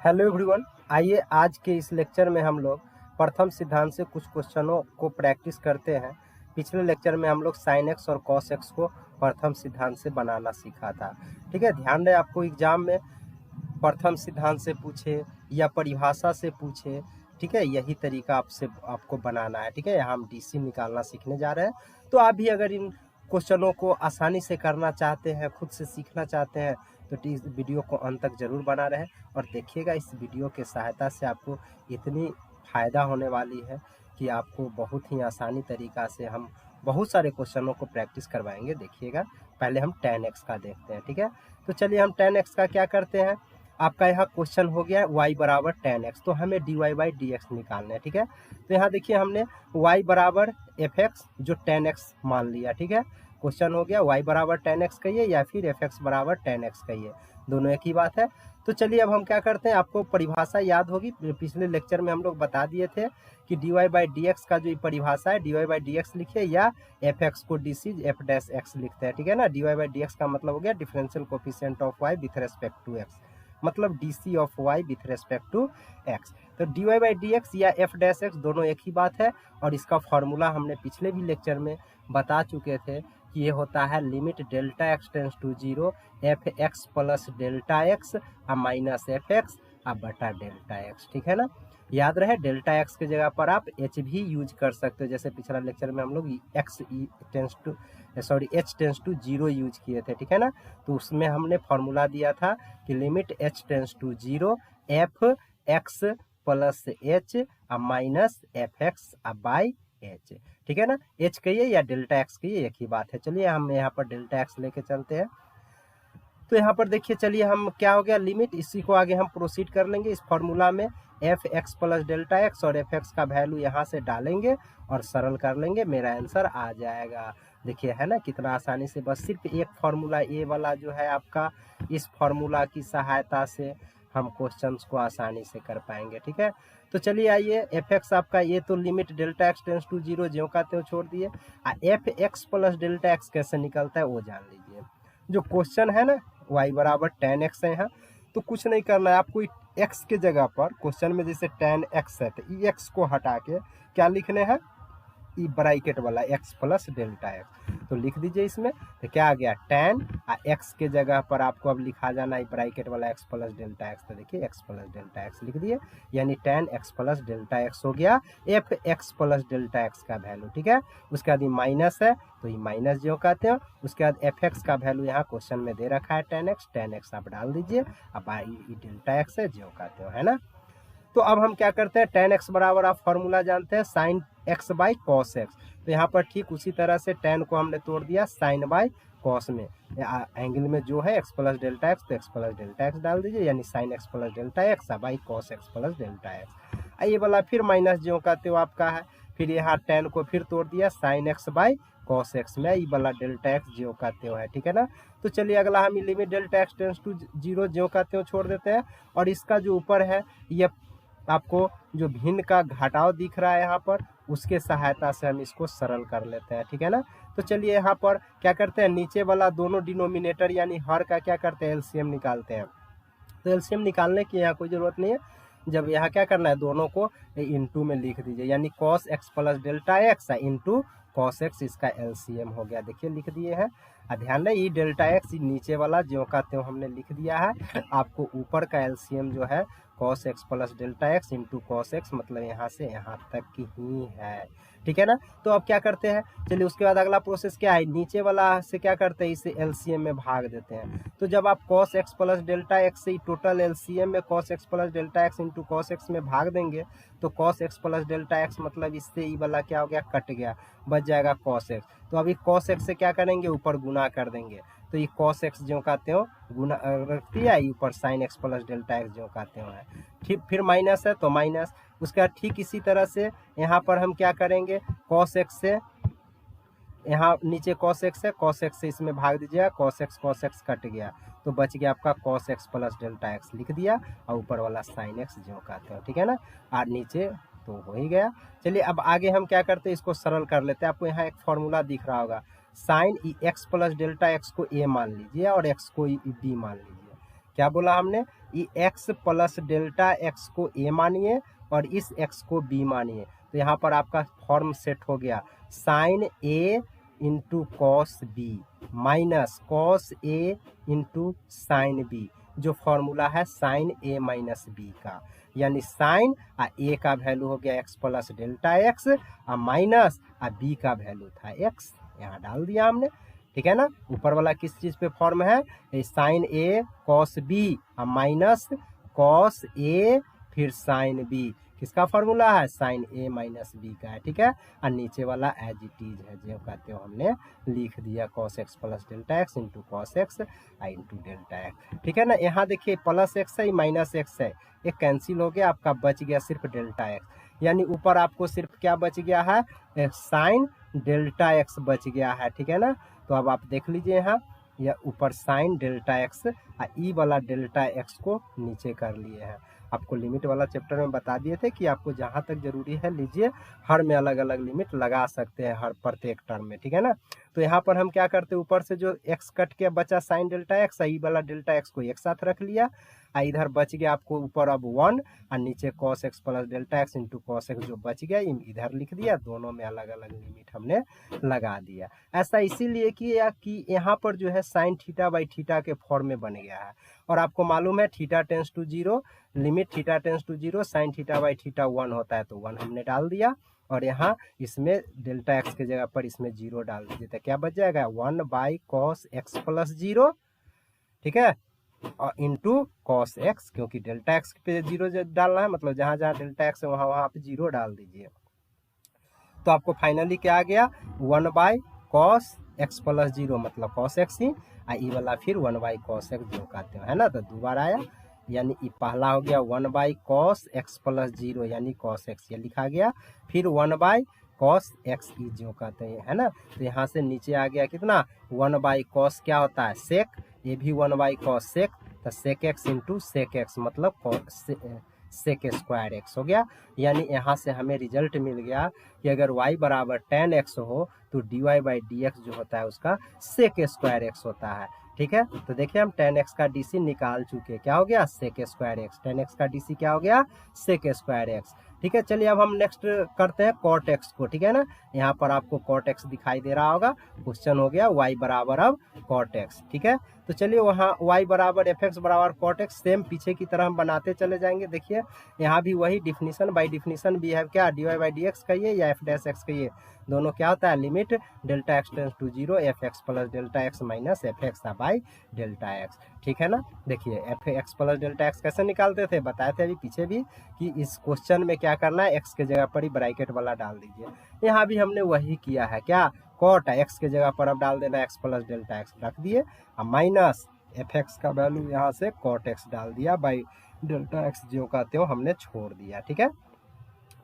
Hello everyone, आइए आज के इस लेक्चर में हम लोग प्रथम सिद्धांत से कुछ क्वेश्चनों को प्रैक्टिस करते हैं। पिछले लेक्चर में हम लोग साइन एक्स और कॉस एक्स को प्रथम सिद्धांत से बनाना सीखा था। ठीक है, ध्यान रहे आपको एग्जाम में प्रथम सिद्धांत से पूछे या परिभाषा से पूछे, ठीक है, यही तरीका आपको बनाना है। ठीक है, यहाँ हम डीसी निकालना सीखने जा रहे हैं। तो आप भी अगर इन क्वेश्चनों को आसानी से करना चाहते हैं, खुद से सीखना चाहते हैं, तो इस वीडियो को अंत तक जरूर बना रहे और देखिएगा। इस वीडियो के सहायता से आपको इतनी फ़ायदा होने वाली है कि आपको बहुत ही आसानी तरीक़ा से हम बहुत सारे क्वेश्चनों को प्रैक्टिस करवाएंगे। देखिएगा, पहले हम tan x का देखते हैं। ठीक है, तो चलिए हम tan x का क्या करते हैं। आपका यहाँ क्वेश्चन हो गया y बराबर tan x, तो हमें dy/dx निकालना है। ठीक है, तो यहाँ देखिए हमने y बराबर fx जो tan x मान लिया। ठीक है, क्वेश्चन हो गया y बराबर tan x कहिए या फिर fx बराबर tan x कहिए, दोनों एक ही बात है। तो चलिए अब हम क्या करते हैं, आपको परिभाषा याद होगी, पिछले लेक्चर में हम लोग बता दिए थे कि dy/dx का जो परिभाषा है, dy/dx लिखिए या fx को dc f' लिखते हैं। ठीक है ना, dy/dx का मतलब हो गया differential coefficient of y with respect to x, मतलब dc of y with respect to x। तो dy/dx या f' दोनों एक ही बात है और इसका फॉर्मूला हमने पिछले भी लेक्चर में बता चुके थे कि ये होता है limit delta x tends to 0 f x plus delta x minus f x बटा डेल्टा एक्स। ठीक है ना, याद रहे डेल्टा एक्स के जगह पर आप एच भी यूज कर सकते हो, जैसे पिछला लेक्चर में हम लोग एच टेंस टू 0 यूज किए थे। ठीक है ना, तो उसमें हमने फॉर्मूला दिया था कि limit h tends to 0 f x plus h minus f x by h. ठीक है ना, एच कहिए या डेल्टा एक्स कहिए, एक ही बात है। चलिए हम यहाँ पर डेल्टा एक्स लेके चलते हैं। तो यहाँ पर देखिए, चलिए हम क्या हो गया लिमिट, इसी को आगे हम प्रोसीड कर लेंगे इस फॉर्मूला में। F x plus delta x और एफ एक्स का वैल्यू यहाँ से डालेंगे और सरल कर लेंगे, मेरा आंसर आ जाएगा। देखिए है ना कितना आसानी से, बस सिर्फ एक फार्मूला ए वाला जो है आपका, इस फार्मूला की सहायता से हम क्वेश्चंस को आसानी से कर पाएंगे। ठीक है, तो चलिए आइए, एफ एक्स आपका ये तो limit delta x tends to 0 ज्यों का त्यों छोड़ दिए। F x plus delta x कैसे निकलता है वो जान लीजिए। जो क्वेश्चन है ना y बराबर tan x है यहाँ, तो कुछ नहीं करना है आपको, x के जगह पर क्वेश्चन में जैसे tan x है तो ई x को हटा के क्या लिखने हैं, ई ब्रैकेट वाला x प्लस डेल्टा एक्स, तो लिख दीजिए इसमें। तो क्या आ गया tan x के जगह पर आपको अब लिखा जाना है ब्रैकेट वाला x प्लस डेल्टा एक्स, तो देखिए x प्लस डेल्टा एक्स लिख दिए, यानी tan x plus delta x हो गया F x plus delta x का वैल्यू। ठीक है, उसके बाद ये माइनस है तो ये माइनस जो कहते हैं, उसके बाद एफ एक्स का वैल्यू यहाँ क्वेश्चन में दे रखा है tan x आप डाल दीजिए, अब ये डेल्टा एक्स है जो कहते हो, है ना। तो अब हम क्या करते हैं, tan x बराबर आप फॉर्मूला जानते हैं sine x by cos x, तो यहाँ पर ठीक उसी तरह से tan को हमने तोड़ दिया साइन बाई कॉस में, एंगल में जो है x प्लस डेल्टा एक्स, तो x प्लस डेल्टा एक्स डाल दीजिए, यानी sine x plus delta x by cos x plus delta x. ये वाला फिर माइनस जो कहते हो आपका है, फिर यहाँ tan को फिर तोड़ दिया sine x by cos x में, ये वाला डेल्टा एक्स जो कहते हो है। ठीक है ना, तो चलिए अगला हम limit delta x tends to 0 जो कहते हो छोड़ देते हैं, और इसका जो ऊपर है ये आपको जो भिन्न का घटाव दिख रहा है यहाँ पर, उसके सहायता से हम इसको सरल कर लेते हैं। ठीक है ना, तो चलिए यहाँ पर क्या करते हैं, नीचे वाला दोनों डिनोमिनेटर यानी हर का क्या करते हैं, एलसीएम निकालते हैं। तो एलसीएम निकालने की यहाँ कोई ज़रूरत नहीं है, जब यहाँ क्या करना है दोनों को इनटू में लिख दीजिए, यानी cos x plus delta x into cos x, इसका एलसीएम हो गया। देखिए लिख दिए हैं, ध्यान दें ये डेल्टा एक्स नीचे वाला ज्यों का त्यों हमने लिख दिया है। आपको ऊपर का एलसीएम जो है cos x plus delta x into cos x, मतलब यहाँ से यहाँ तक की ही है। ठीक है ना, तो अब क्या करते हैं, चलिए उसके बाद अगला प्रोसेस क्या है, नीचे वाला से क्या करते हैं, इसे एलसीएम में भाग देते हैं। तो जब आप cos x plus delta x से टोटल एलसीएम में cos x plus delta x into cos x में भाग देंगे, तो cos x plus delta x मतलब इससे ई वाला क्या हो गया, कट गया, बच जाएगा कॉस एक्स। तो अभी कॉस एक्स से क्या करेंगे, ऊपर गुना कर देंगे, तो ये कॉस एक्स जो कहते हो गुना रखती है, ऊपर sign x plus delta x जो कहते हो है। ठीक, फिर माइनस है तो माइनस, उसके बाद ठीक इसी तरह से यहाँ पर हम क्या करेंगे, कॉस एक्स से यहाँ नीचे कॉस एक्स है, कॉस एक्स से इसमें भाग दीजिएगा, कॉस एक्स कट गया, तो बच गया आपका cos x plus delta x लिख दिया, और ऊपर वाला साइन एक्स जो कहते हो। ठीक है ना, और नीचे तो हो ही गया। चलिए अब आगे हम क्या करते हैं, इसको सरल कर लेते हैं। आपको यहाँ एक फॉर्मूला दिख रहा होगा, sign x plus delta x को ए मान लीजिए और एक्स को बी मान लीजिए, क्या बोला हमने, ये एक्स प्लस डेल्टा एक्स को ए मानिए और इस एक्स को बी मानिए। तो यहाँ पर आपका फॉर्म सेट हो गया sine A into cos B minus cos A into sine B, जो फॉर्मूला है साइन ए माइनस बी का, यानी साइन ए का वैल्यू हो गया x plus delta x minus B का वैल्यू था एक्स, यहाँ डाल दिया हमने। ठीक है ना, ऊपर वाला किस चीज़ पे फॉर्म है, sine A cos B minus cos ए फिर साइन बी, किसका फॉर्मूला है, साइन ए माइनस बी का है। ठीक है, और नीचे वाला एज इट इज है जो कहते हो हमने लिख दिया cos x plus delta x into cos x into delta x. ठीक है ना, यहाँ देखिए प्लस एक्स है माइनस एक्स है, ये कैंसिल हो गया, आपका बच गया सिर्फ डेल्टा एक्स, यानी ऊपर आपको सिर्फ क्या बच गया है, साइन डेल्टा एक्स बच गया है। ठीक है ना, तो अब आप देख लीजिए यहाँ या ऊपर साइन डेल्टा एक्स ई वाला डेल्टा एक्स को नीचे कर लिए हैं। आपको लिमिट वाला चैप्टर में बता दिए थे कि आपको जहाँ तक जरूरी है लीजिए, हर में अलग अलग लिमिट लगा सकते हैं हर प्रत्येक टर्म में। ठीक है ना, तो यहाँ पर हम क्या करते हैं, ऊपर से जो एक्स कट के बचा साइन डेल्टा एक्स, ई वाला डेल्टा एक्स को एक साथ रख लिया, इधर बच गया आपको ऊपर अब 1 और नीचे cos x plus delta x into cos x जो बच गया इधर लिख दिया, दोनों में अलग अलग लिमिट हमने लगा दिया। ऐसा इसीलिए किया कि यहाँ पर जो है साइन थीटा बाई थीटा के फॉर्म में बन गया है, और आपको मालूम है theta tends to zero, limit theta tends to zero sine theta by theta 1 होता है, तो 1 हमने डाल दिया, और यहाँ इसमें डेल्टा एक्स के जगह पर इसमें 0 डाल दीजिए, तो क्या बच जाएगा 1 बाई कॉस एक्स प्लस 0। ठीक है, और इंटू कॉस एक्स, क्योंकि डेल्टा एक्स पे 0 डालना है, मतलब जहाँ जहाँ डेल्टा एक्स है वहाँ वहाँ पे 0 डाल दीजिए। तो आपको फाइनली क्या आ गया 1 बाई कॉस एक्स प्लस 0 मतलब कॉस एक्स ही, ई वाला फिर 1 बाई कॉस एक्स जो कहते हैं, है ना, तो दोबारा आया, यानी ये पहला हो गया 1 बाई कॉस एक्स प्लस 0 यानी कॉस एक्स ये लिखा गया, फिर 1 बाई कॉस एक्स ई जो कहते हैं, है ना, तो यहाँ से नीचे आ गया कितना 1 बाई कॉस क्या होता है सेक, ये भी 1 बाई कॉस सेक, तो sec x into sec x मतलब सेक स्क्वायर एक्स हो गया। यानी यहाँ से हमें रिजल्ट मिल गया कि अगर y बराबर tan x हो तो dy बाई डी एक्स जो होता है उसका सेक स्क्वायर एक्स होता है। ठीक है, तो देखिए हम tan x का dc निकाल चुके, क्या हो गया sec square x, tan x का dc क्या हो गया सेक स्क्वायर एक्स। ठीक है, चलिए अब हम नेक्स्ट करते हैं कॉट एक्स को। ठीक है ना, यहाँ पर आपको कॉट एक्स दिखाई दे रहा होगा, क्वेश्चन हो गया y बराबर अब कॉट एक्स। ठीक है, तो चलिए वहाँ y बराबर एफ एक्स बराबर कॉट एक्स सेम पीछे की तरह हम बनाते चले जाएंगे। देखिए यहाँ भी वही डिफिनीशन बाई डिफिनीशन भी है, क्या d y by d x कहिए या एफ डैश एक्स कहिए, दोनों क्या होता है limit delta x tends to 0 f x plus delta x minus f x by delta x. ठीक है ना, देखिए f x plus delta x कैसे निकालते थे, बताए थे अभी पीछे भी कि इस क्वेश्चन में क्या करना है एक्स के जगह पर ही ब्रैकेट वाला डाल दीजिए, यहाँ भी हमने वही किया है, क्या कॉट एक्स के जगह पर अब डाल देना एक्स प्लस डेल्टा एक्स रख दिए, और माइनस एफ एक्स का वैल्यू यहाँ से कॉट एक्स डाल दिया बाई डेल्टा एक्स जो कहते हो हमने छोड़ दिया। ठीक है,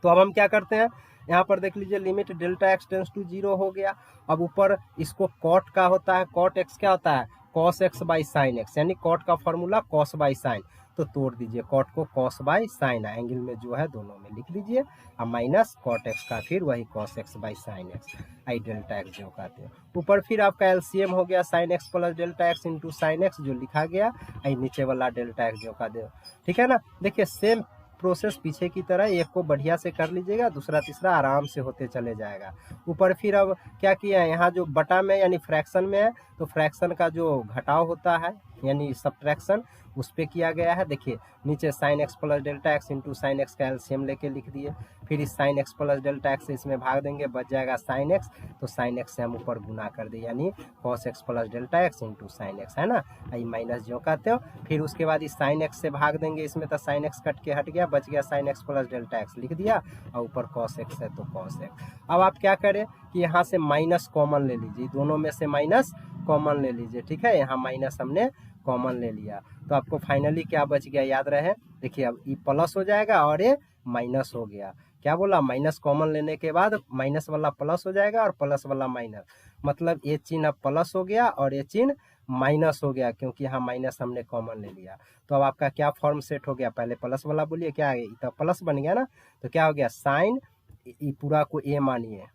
तो अब हम क्या करते हैं, यहाँ पर देख लीजिए limit delta x tends to 0 हो गया, अब ऊपर इसको कॉट का होता है, कॉट एक्स क्या होता है cos x by sine x, यानी कॉट का फॉर्मूला कॉस बाई साइन, तो तोड़ दीजिए कॉट को कॉस बाई साइन एंगल में जो है दोनों में लिख लीजिए, और माइनस कॉट एक्स का फिर वही cos x by sine x I delta x जो कहते हैं, ऊपर फिर आपका एलसीएम हो गया sign x plus delta x into sine x जो लिखा गया, आई नीचे वाला डेल्टा एक्स जो कहते हैं। ठीक है ना, देखिए सेम प्रोसेस पीछे की तरह एक को बढ़िया से कर लीजिएगा, दूसरा तीसरा आराम से होते चले जाएगा। ऊपर फिर अब क्या किया है, यहाँ जो बटा में यानी फ्रैक्शन में है, तो फ्रैक्शन का जो घटाव होता है यानी सब्ट्रैक्शन उस पर किया गया है। देखिए नीचे sign x plus delta x into sine x का एलसीएम लेके लिख दिए, फिर इस sign x plus delta x से इसमें भाग देंगे, बच जाएगा साइन एक्स, तो साइन एक्स से हम ऊपर गुना कर दिए यानी cos x plus delta x into sine x, है ना, आई माइनस जो कहते हो, फिर उसके बाद इस साइन एक्स से भाग देंगे इसमें, तो साइन एक्स कट के हट गया, बच गया sign x plus delta x लिख दिया, और ऊपर कॉस एक्स है तो कॉस एक्स। अब आप क्या करें कि यहाँ से माइनस कॉमन ले लीजिए, दोनों में से माइनस कॉमन ले लीजिए। ठीक है, यहाँ माइनस हमने कॉमन ले लिया, तो आपको फाइनली क्या बच गया याद रहे, देखिए अब ये प्लस हो जाएगा और ये माइनस हो गया, क्या बोला माइनस कॉमन लेने के बाद माइनस वाला प्लस हो जाएगा और प्लस वाला माइनस, मतलब ये चिन्ह अब प्लस हो गया और ये चिन्ह माइनस हो गया, क्योंकि यहाँ माइनस हमने कॉमन ले लिया। तो अब आपका क्या फॉर्म सेट हो गया, पहले प्लस वाला बोलिए क्या है, तो प्लस बन गया ना, तो क्या हो गया साइन पूरा को ए मानिए,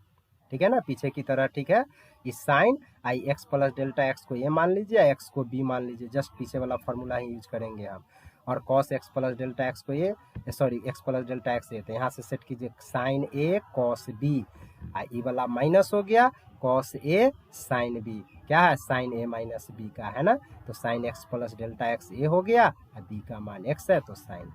ठीक ठीक है ना, पीछे की तरह, ठीक है। इस साइन आई एक्स प्लस डेल्टा एक्स को ए मान लीजिए, एक्स को बी मान लीजिए, जस्ट पीछे वाला फॉर्मूला ही यूज करेंगे हम। और cos x plus delta x को A, sorry x plus delta x A, तो यहाँ से सेट कीजिए sine A cos B, E वाला माइनस हो गया कॉस ए साइन बी, क्या है साइन ए माइनस बी का, है ना। तो sine x plus delta x A हो गया, और बी का मान एक्स है, तो साइन,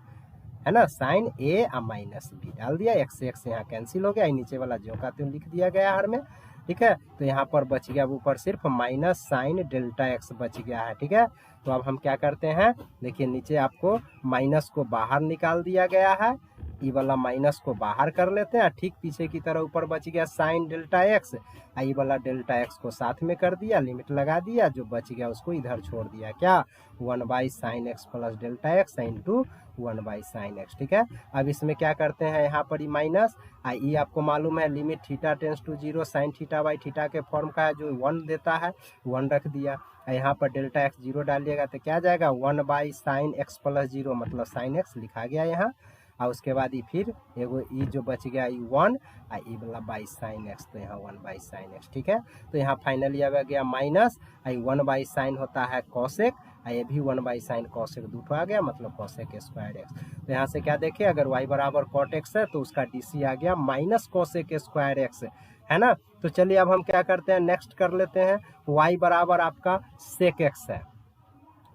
है ना, साइन ए और माइनस बी डाल दिया, एक्स से एक्स यहाँ कैंसिल हो गया, नीचे वाला जो का त्यों लिख दिया गया हर में, ठीक है। तो यहाँ पर बच गया ऊपर सिर्फ माइनस साइन डेल्टा एक्स बच गया है, ठीक है। तो अब हम क्या करते हैं, देखिए नीचे आपको माइनस को बाहर निकाल दिया गया है, ई वाला माइनस को बाहर कर लेते हैं, ठीक पीछे की तरह ऊपर बच गया साइन डेल्टा एक्स, ई वाला डेल्टा एक्स को साथ में कर दिया, लिमिट लगा दिया, जो बच गया उसको इधर छोड़ दिया, क्या 1 by sign x plus delta x into 1 by sine x, ठीक है। अब इसमें क्या करते हैं, यहाँ पर ही माइनस ई आपको मालूम है limit theta tends to 0 sine theta by theta के फॉर्म का है, जो 1 देता है 1 रख दिया, यहाँ पर डेल्टा एक्स 0 डालिएगा तो क्या जाएगा 1 बाई साइन एक्स प्लस 0, मतलब साइन एक्स लिखा गया यहाँ, और उसके बाद ही फिर एगो ई जो बच गया ई 1 और ई वाला बाई साइन एक्स, तो यहाँ 1 बाई साइन एक्स, ठीक है। तो यहाँ फाइनली आ गया माइनस, आई 1 बाई साइन होता है कॉसेक, ये भी 1 बाई साइन कॉसेक दूठो आ गया, मतलब कॉसेक स्क्वायर एक्स। तो यहाँ से क्या देखें, अगर y बराबर कॉट एक्स है तो उसका डीसी आ गया माइनस कॉसेक स्क्वायर एक्स, है ना। तो चलिए अब हम क्या करते हैं, नेक्स्ट कर लेते हैं, y बराबर आपका सेक एक्स है,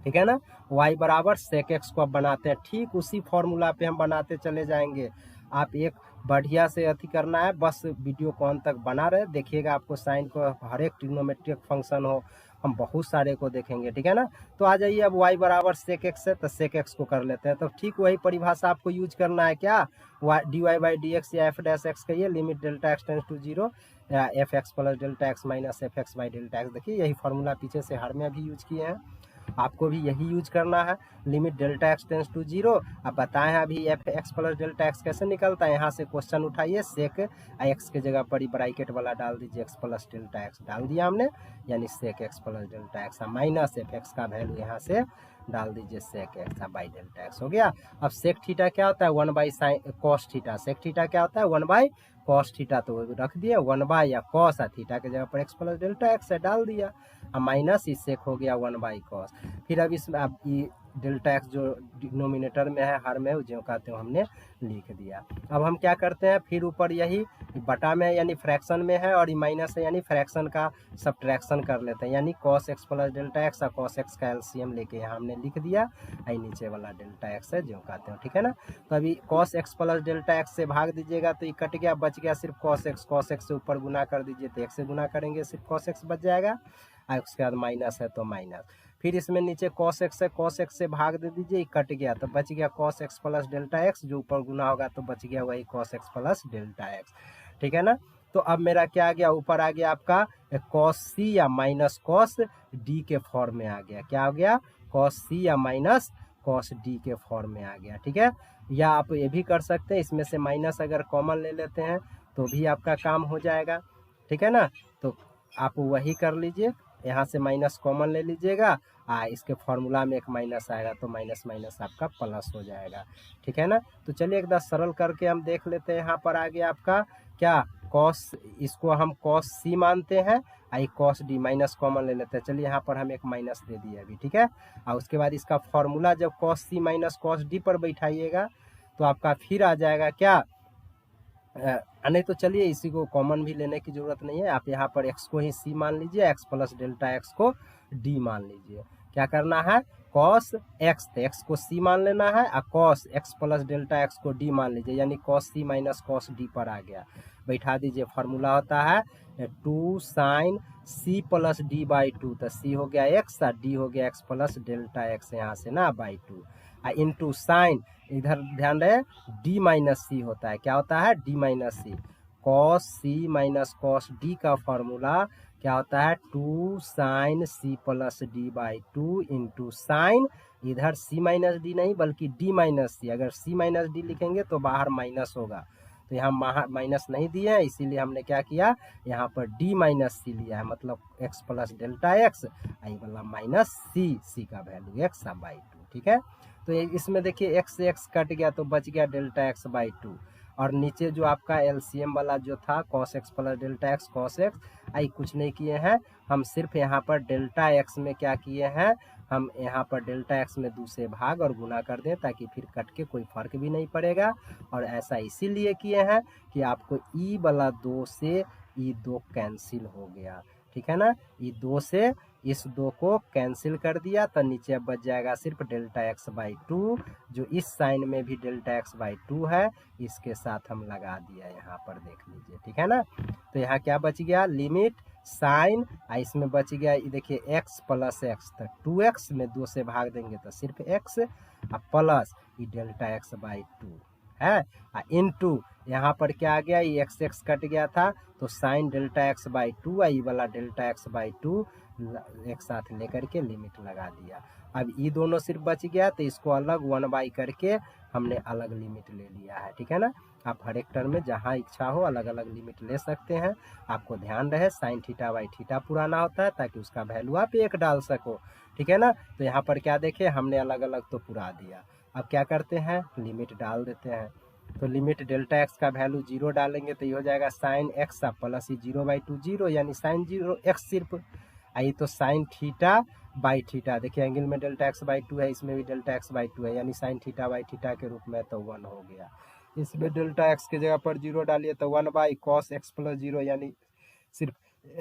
ठीक है ना, y बराबर सेक एक्स को अब बनाते हैं, ठीक उसी फॉर्मूला पे हम बनाते चले जाएंगे। आप एक बढ़िया से अथी करना है, बस वीडियो को अंत तक बना रहे देखिएगा, आपको साइन को हर एक ट्रिग्नोमेट्रिक फंक्शन हो हम बहुत सारे को देखेंगे, ठीक है ना। तो आ जाइए, अब y बराबर सेक एक्स है तो सेक एक्स को कर लेते हैं, तो ठीक वही परिभाषा आपको यूज करना है, क्या d y by d x या एफ डैश एक्स कहिए, limit delta x tends to 0 या f x plus delta x minus f x by delta x, देखिए यही फॉर्मूला पीछे से हर में भी यूज किए हैं, आपको भी यही यूज करना है, limit delta x tends to 0। अब बताएं अभी f x plus delta x कैसे निकलता है, यहाँ से क्वेश्चन उठाइए, सेक एक्स के जगह पर ही ब्रैकेट वाला डाल दीजिए, एक्स प्लस डेल्टा एक्स डाल दिया हमने, यानी sec x plus delta x, minus f x का वैल्यू यहाँ से डाल दीजिए sec x by delta x हो गया। अब सेक थीटा क्या होता है 1 by sine cos theta, sec theta क्या होता है 1 बाई कॉस थीटा, तो रख दिया 1 बाई या कॉस, थीटा के जगह पर एक्स प्लस डेल्टा एक्स है डाल दिया, अब माइनस इस सेक हो गया 1 बाई कॉस। फिर अब इसमें अब ये डेल्टा एक्स जो डिनोमिनेटर में है हर में जो कहते हो हमने लिख दिया। अब हम क्या करते हैं, फिर ऊपर यही बटा में यानी फ्रैक्शन में है, और माइनस है यानी फ्रैक्शन का सब्ट्रैक्शन कर लेते हैं, यानी cos x plus delta x और कॉस एक्स का एलसीएम लेके यहाँ हमने लिख दिया, आई नीचे वाला डेल्टा एक्स है जो कहते हो, ठीक है ना। तो अभी cos x plus delta x से भाग दीजिएगा तो ये कट गया, बच गया सिर्फ कॉस एक्स से ऊपर गुना कर दीजिए तो एक्स से गुना करेंगे सिर्फ कॉस एक्स बच जाएगा, और उसके बाद माइनस है तो माइनस, फिर इसमें नीचे कॉस एक्स है, कॉस एक्स से भाग दे दीजिए, कट गया तो बच गया cos x plus delta x, जो ऊपर गुना होगा तो बच गया वही cos x plus delta x, ठीक है ना। तो अब मेरा क्या आ गया, ऊपर आ गया आपका कॉस सी या माइनस कॉस डी के फॉर्म में आ गया, क्या हो गया कॉस सी या माइनस कॉस डी के फॉर्म में आ गया, ठीक है। या आप ये भी कर सकते हैं, इसमें से माइनस अगर कॉमन ले लेते हैं तो भी आपका काम हो जाएगा, ठीक है ना। तो आप वही कर लीजिए, यहाँ से माइनस कॉमन ले लीजिएगा, इसके फॉर्मूला में एक माइनस आएगा तो माइनस माइनस आपका प्लस हो जाएगा, ठीक है ना। तो चलिए एकदम सरल करके हम देख लेते हैं, यहाँ पर आ गया आपका क्या कॉस, इसको हम कॉस सी मानते हैं, I cos D minus common ले लेते हैं, चलिए यहाँ पर हम एक माइनस दे दिए अभी, ठीक है। और उसके बाद इसका फॉर्मूला जब cos c minus cos D पर बैठाइएगा तो आपका फिर आ जाएगा क्या, नहीं तो चलिए इसी को कॉमन भी लेने की जरूरत नहीं है, आप यहाँ पर x को ही c मान लीजिए, x प्लस डेल्टा एक्स को d मान लीजिए, क्या करना है cos x, तो x को c मान लेना है, और cos x plus delta x को d मान लीजिए, यानी cos c minus cos d पर आ गया, बैठा दीजिए, फार्मूला होता है 2 sine c plus d by 2, तो c हो गया x और d हो गया x प्लस डेल्टा एक्स यहाँ से ना बाई 2, इंटू साइन, इधर ध्यान रहे d माइनस सी होता है, क्या होता है d minus c, cos c minus cos d का फॉर्मूला क्या होता है 2 sine c plus d by 2 into sine, इधर c माइनस डी नहीं बल्कि d माइनस सी, अगर c माइनस डी लिखेंगे तो बाहर माइनस होगा, तो यहाँ माइनस नहीं दिए हैं, इसीलिए हमने क्या किया यहाँ पर d माइनस सी लिया है, मतलब x प्लस डेल्टा एक्स, आई वाला माइनस c का वैल्यू x बाई 2, ठीक है। तो इसमें देखिए x से x कट गया तो बच गया डेल्टा एक्स बाई 2, और नीचे जो आपका एलसीएम वाला जो था cos x plus delta x cos x, आई कुछ नहीं किए हैं, हम सिर्फ यहाँ पर डेल्टा एक्स में क्या किए हैं, हम यहाँ पर डेल्टा एक्स में 2 से भाग और गुना कर दें ताकि फिर कट के कोई फर्क भी नहीं पड़ेगा। और ऐसा इसीलिए किए हैं कि आपको ई वाला 2 से ई 2 कैंसिल हो गया, ठीक है ना। ई 2 से इस 2 को कैंसिल कर दिया तो नीचे अब बच जाएगा सिर्फ डेल्टा एक्स बाई 2, जो इस साइन में भी डेल्टा एक्स बाई 2 है, इसके साथ हम लगा दिया यहाँ पर, देख लीजिए, ठीक है ना। तो यहाँ क्या बच गया, लिमिट साइन, इसमें बच गया ये देखिए x प्लस एक्स, तो 2x में 2 से भाग देंगे तो सिर्फ x, और प्लस ये डेल्टा एक्स बाई 2 है, इनटू यहाँ पर क्या आ गया, ये x कट गया था तो साइन डेल्टा एक्स बाई 2, ये वाला डेल्टा एक्स बाई 2 एक साथ लेकर के लिमिट लगा दिया। अब ये दोनों सिर्फ बच गया तो इसको अलग 1/, करके हमने अलग लिमिट ले लिया है, ठीक है ना। आप हर एक टर्म में जहाँ इच्छा हो अलग अलग लिमिट ले सकते हैं। आपको ध्यान रहे साइन थीटा बाई थीटा पुराना होता है ताकि उसका वैल्यू आप 1 डाल सको, ठीक है ना। तो यहाँ पर क्या देखे, हमने अलग अलग तो पुरा दिया। अब क्या करते हैं, लिमिट डाल देते हैं। तो लिमिट डेल्टा एक्स का वैल्यू 0 डालेंगे तो ये हो जाएगा साइन एक्स प्लस 0/2 0, यानी साइन 0 एक्स सिर्फ, आई तो साइन थीटा बाई थीटा, देखिए एंगल में डेल्टा एक्स बाई 2 है, इसमें भी डेल्टा एक्स बाई 2 है, यानी साइन थीटा बाई थीटा के रूप में तो 1 हो गया। इसमें डेल्टा एक्स की जगह पर 0 डालिए तो 1/cos x प्लस 0, यानी सिर्फ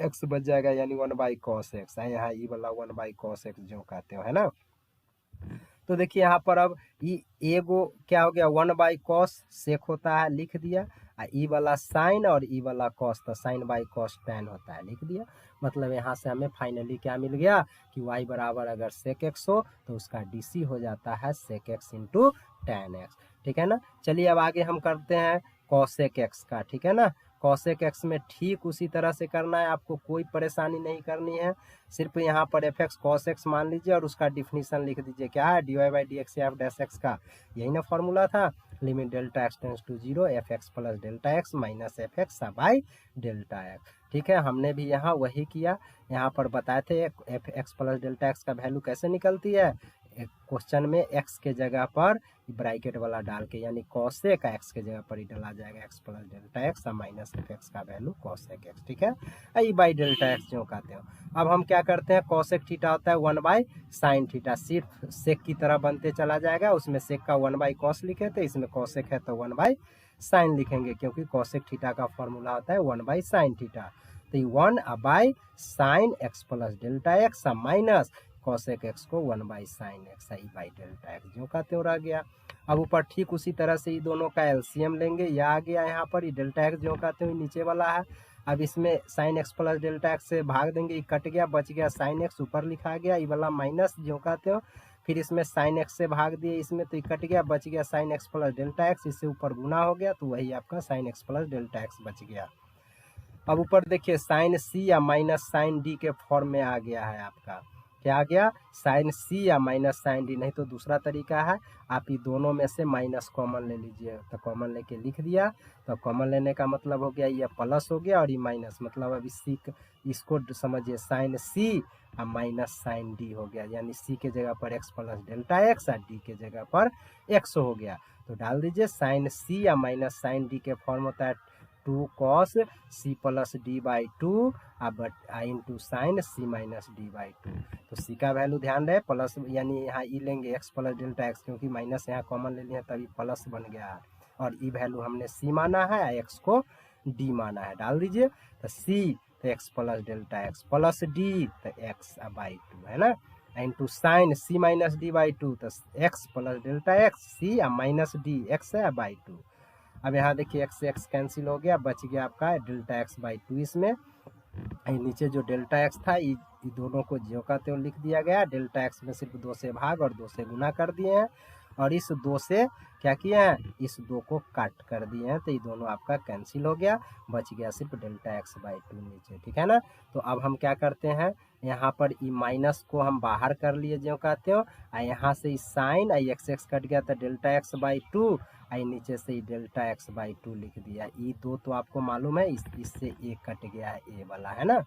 x बच जाएगा, यानी 1/cos x है, यहाँ ये वाला 1/cos x जो कहते हो, है ना। तो देखिए यहाँ पर अब ये एगो क्या हो गया, 1/cos सेक होता है, लिख दिया, ई वाला साइन और ई वाला कॉस, तो साइन बाई कॉस टैन होता है, लिख दिया। मतलब यहाँ से हमें फाइनली क्या मिल गया कि y बराबर अगर सेक एक्स हो तो उसका डीसी हो जाता है sec x into tan x, ठीक है ना। चलिए अब आगे हम करते हैं कॉसेक एक्स का, ठीक है ना। कॉसेक एक्स में ठीक उसी तरह से करना है, आपको कोई परेशानी नहीं करनी है। सिर्फ यहाँ पर एफ एक्स कॉस एक्स मान लीजिए और उसका डिफिनीशन लिख दीजिए, क्या है, d y by d x f dash x का यही ना फॉर्मूला था, limit delta x tends to 0 f x plus delta x minus f x by delta x, ठीक है। हमने भी यहाँ वही किया, यहाँ पर बताए थे F x plus delta x का वैल्यू कैसे निकलती है, क्वेश्चन में x के जगह पर ब्रैकेट वाला डाल के, यानी कॉसेक एक्स के जगह पर ही डाला जाएगा x plus delta x minus f x का वैल्यू कॉसेक एक्स, ठीक है, आई बाई डेल्टा एक्स जो कहते हो। अब हम क्या करते हैं, कॉसेक थीटा होता है 1/sin थीटा, सिर्फ सेक की तरह बनते चला जाएगा, उसमें सेक का 1/cos लिखे थे, इसमें कॉसेक है तो 1/sin लिखेंगे, क्योंकि कॉसेक थीटा का फॉर्मूला होता है 1/sin थीटा। तो 1/sin x plus delta x minus cosec x को 1/sin x I by delta x जो कहते हो रह गया। अब ऊपर ठीक उसी तरह से ये दोनों का एलसीएम लेंगे, ये आ गया यहाँ पर, ये डेल्टा एक्स जो कहते हो नीचे वाला है। अब इसमें sign x plus delta x से भाग देंगे, ये कट गया, बच गया साइन एक्स, ऊपर लिखा गया, ये वाला माइनस जो कहते हो, फिर इसमें साइन एक्स से भाग दिए, इसमें तो ये कट गया, बच गया sign x plus delta x, इससे ऊपर गुना हो गया तो वही आपका sign x plus delta x बच गया। अब ऊपर देखिए साइन सी या माइनस साइन डी के फॉर्म में आ गया है आपका, क्या आ गया, साइन सी या माइनस साइन डी, नहीं तो दूसरा तरीका है, आप ये दोनों में से माइनस कॉमन ले लीजिए, तो कॉमन लेके लिख दिया, तो कॉमन लेने का मतलब हो गया ये प्लस हो गया और ये माइनस, मतलब अब इसको समझिए साइन सी और माइनस साइन डी हो गया, यानी सी के जगह पर एक्स प्लस डेल्टा एक्स और डी के जगह पर एक्स हो गया। तो डाल दीजिए साइन सी या माइनस साइन डी के फॉर्म होता है 2 cos c plus d by 2 into sine c minus d by 2। तो सी का वैल्यू ध्यान रहे प्लस, यानी यहाँ ई लेंगे एक्स प्लस डेल्टा एक्स, क्योंकि माइनस यहाँ कॉमन ले लिया तभी प्लस बन गया है, और ई वैल्यू हमने सी माना है, एक्स को डी माना है, डाल दीजिए। तो सी तो x plus delta x plus d तो एक्स बाई 2 है ना, into sine c minus d by 2 तो x plus delta x c minus d x है बाई 2। अब यहाँ देखिए एक्स से एक्स कैंसिल हो गया, बच गया आपका डेल्टा एक्स बाई 2, इसमें नीचे जो डेल्टा एक्स था ये दोनों को जो कहते हो लिख दिया गया, डेल्टा एक्स में सिर्फ 2 से भाग और 2 से गुना कर दिए हैं, और इस 2 से क्या किए हैं, इस 2 को काट कर दिए हैं, तो ये दोनों आपका कैंसिल हो गया, बच गया सिर्फ डेल्टा एक्स बाई 2 नीचे, ठीक है ना। तो अब हम क्या करते हैं, यहाँ पर ई माइनस को हम बाहर कर लिए जो कहते हो, यहाँ से इस साइन एक्स एक्स कट गया तो डेल्टा एक्स बाई 2, आई नीचे से डेल्टा एक्स बाई 2 लिख दिया, ई 2 तो आपको मालूम है इससे ए कट गया है, ए वाला है ना।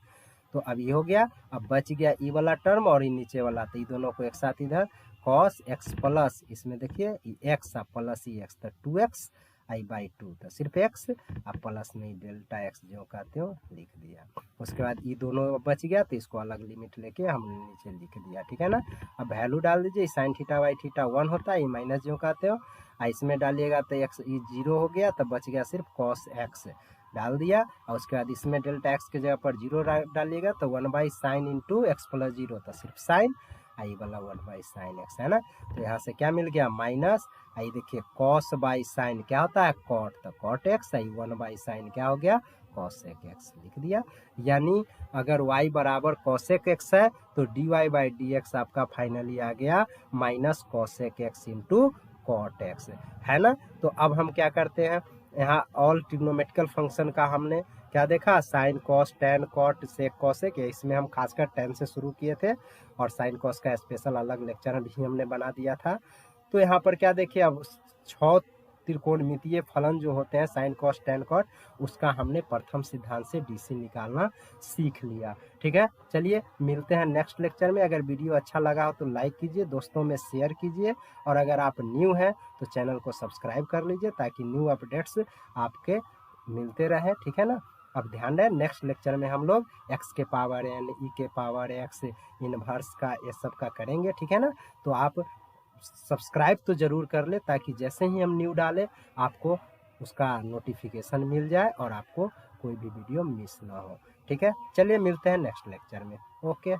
तो अब ये हो गया, अब बच गया ई वाला टर्म और ये नीचे वाला, तो ये दोनों को एक साथ इधर cos x प्लस, इसमें देखिए एक्स प्लस ई एक्स तो 2x i/2, तो सिर्फ x अब प्लस में डेल्टा x जो कहते हो लिख दिया। उसके बाद ये दोनों बच गया तो इसको अलग लिमिट लेके हमने नीचे लिख दिया, ठीक है ना। अब वैल्यू डाल दीजिए, साइन थीटा बाई थीटा 1 होता है, ये माइनस जो कहते हो, इसमें डालिएगा तो x ये 0 हो गया, तो बच गया सिर्फ कॉस x डाल दिया। और उसके बाद इसमें डेल्टा x के जगह पर 0 डालिएगा तो 1/sin इंटू एक्स प्लस 0, तो सिर्फ साइन, आई वाला 1/sin x है ना। तो यहाँ से क्या मिल गया माइनस, आई देखिए कॉस बाई साइन क्या होता है कॉट, तो कॉट x, आई 1/sin क्या हो गया कॉसेक x लिख दिया। यानी अगर y बराबर कॉसेक x है तो dy/dx आपका फाइनली आ गया minus cosec x into cot x, है ना। तो अब हम क्या करते हैं, यहाँ ऑल ट्रिग्नोमेट्रिकल फंक्शन का हमने क्या देखा, sine cos tan cot sec cosec, इसमें हम खासकर टेन से शुरू किए थे और साइन कॉस का स्पेशल अलग लेक्चर भी हमने बना दिया था। तो यहाँ पर क्या देखिए, अब 6 त्रिकोणमितीय फलन जो होते हैं साइन कॉस टेन कॉट, उसका हमने प्रथम सिद्धांत से डीसी निकालना सीख लिया, ठीक है। चलिए मिलते हैं नेक्स्ट लेक्चर में। अगर वीडियो अच्छा लगा हो तो लाइक कीजिए, दोस्तों में शेयर कीजिए, और अगर आप न्यू हैं तो चैनल को सब्सक्राइब कर लीजिए ताकि न्यू अपडेट्स आपके मिलते रहे, ठीक है ना। अब ध्यान रहे नेक्स्ट लेक्चर में हम लोग x के पावर n, e के पावर x इनवर्स का ये सब का करेंगे, ठीक है ना। तो आप सब्सक्राइब तो ज़रूर कर ले ताकि जैसे ही हम न्यू डालें आपको उसका नोटिफिकेशन मिल जाए और आपको कोई भी वीडियो मिस ना हो, ठीक है। चलिए मिलते हैं नेक्स्ट लेक्चर में, ओके।